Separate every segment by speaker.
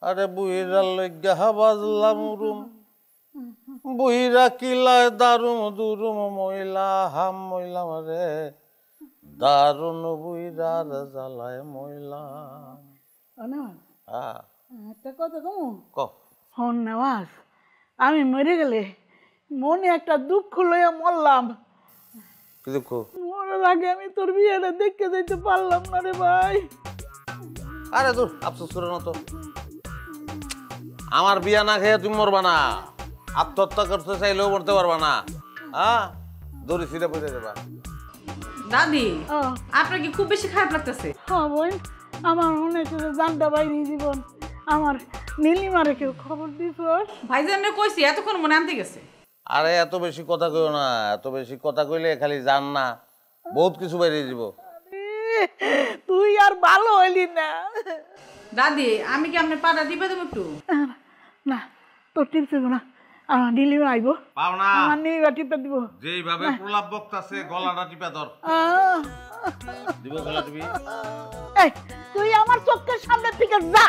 Speaker 1: আরে বুইরা লইগা বাজলাম রুম বুইরা কিলায় দারুম দুরুম ময়লা হাম ময়লাম রে দারুন বুইরার জ্বালায় ময়লাম।
Speaker 2: একটা কথা কমু
Speaker 1: ক
Speaker 2: হন নেওয়াজ আমি মরে গেলে মনে একটা দুঃখ লইয়া মরলাম।
Speaker 1: কি দুঃখ?
Speaker 2: মরার আগে আমি তোর বিয়েটা দেখতে যেতে পারলাম না রে ভাই।
Speaker 1: আরে দূর আফসোস করে না তো, আমার বিয়া না খেয়ে তুমি মরবা না, আত্মহত্যা করতে চাইলেও মরতে পারবা না। হ্যাঁ দড়ি ছিঁড়ে পড়ে দেবা।
Speaker 3: দাদি আপনার কি খুব বেশি খারাপ লাগতেছে?
Speaker 2: হ্যাঁ বোন, আমার মনে হচ্ছে জানটা বাইরে জীবন। আমার নীলিমারে কেউ খবর দিস?
Speaker 3: ভাইজানরে কইছি এতক্ষণ মনে আনতে গেছে।
Speaker 1: আরে এত বেশি কথা কইও না, এত বেশি কথা কইলে খালি জান না বহুত কিছু বাইরে যাব।
Speaker 2: তুই আর ভালো হইলি না
Speaker 3: দাদি। আমি কি আপনার পাটা দিবে দেবো একটু?
Speaker 2: না তোর টিপতে না, আমার নীলিমা আইব,
Speaker 1: পাও না
Speaker 2: আমার নীলিমা টিপে দিব।
Speaker 1: যেইভাবে প্রলাপ বক্তাছে গলাটা টিপা ধর। দিব গলা টিপি।
Speaker 2: এই তুই আমার চোখের সামনে থেকে যা।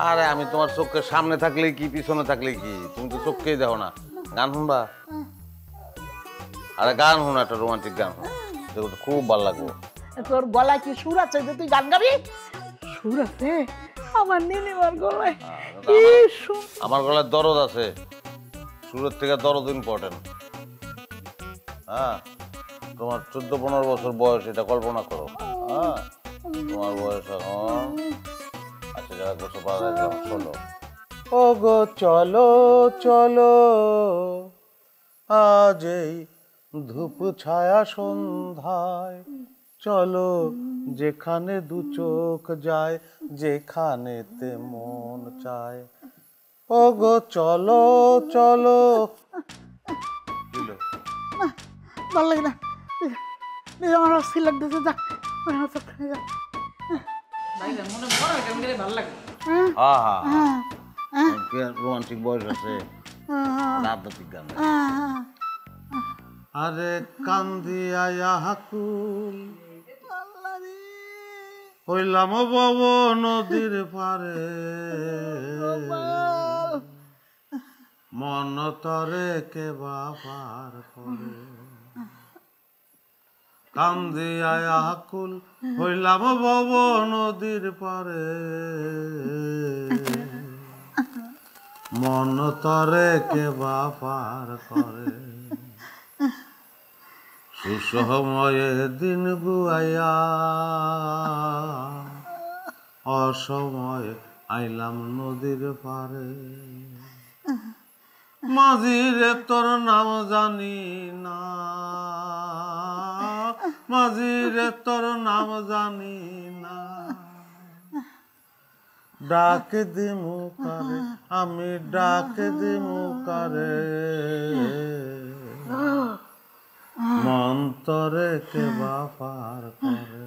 Speaker 1: আরে আমি তোমার চোখের সামনে থাকলে কি পিছনে থাকলে কি, তুমি তো চোখকেই দেখো না। গান শুনবা? আরে গান শুন, একটা রোমান্টিক গান শুন, দেখো খুব ভালো লাগবে।
Speaker 2: তোর গলায় কি সুর আছে যে তুই গান গাবি? সুর আছে আমার নীলিমার গলায়?
Speaker 1: আমার গলায় দরদ আছে, সুরের থেকে দরদ ইম্পর্টেন্ট। হ্যাঁ তোমার 14-15 বছর বয়স, এটা কল্পনা করো। হ্যাঁ তোমার বয়স এখন আচ্ছা যারা বছর পাওয়া যায় চলো। ও গো চলো চলো আজ এই ধূপ ছায়া সন্ধ্যায়, চলো যেখানে দু চোখ যায়, যেখানেতে মন চায়। ও গো চলো চলো।
Speaker 2: ভালো লাগে না, আমার অস্থির লাগতেছে। যা যা।
Speaker 3: ভাইজান মনে বড় এটা গেলে ভালো লাগে।
Speaker 1: রোমান্টিক বয়স আছে, আধ্যাত্মিক গান। আরে কান্দিয়া হাকুল হইলাম বব নদীর পারে, মন তরে কে বাবার করে। কান্দিয়া হাকুল হইলাম বব নদীর পারে, মন তরে কে বাবার করে। সুসময়ে দিন গুয়াইয়া অসময়ে আইলাম নদীর পারে। মাঝিরে তোর নাম জানি না, মাঝিরে তোর নাম জানি না, ডাক দিমু কারে আমি ডাক দিমু কারে, মন্তরে কে বাপার করে।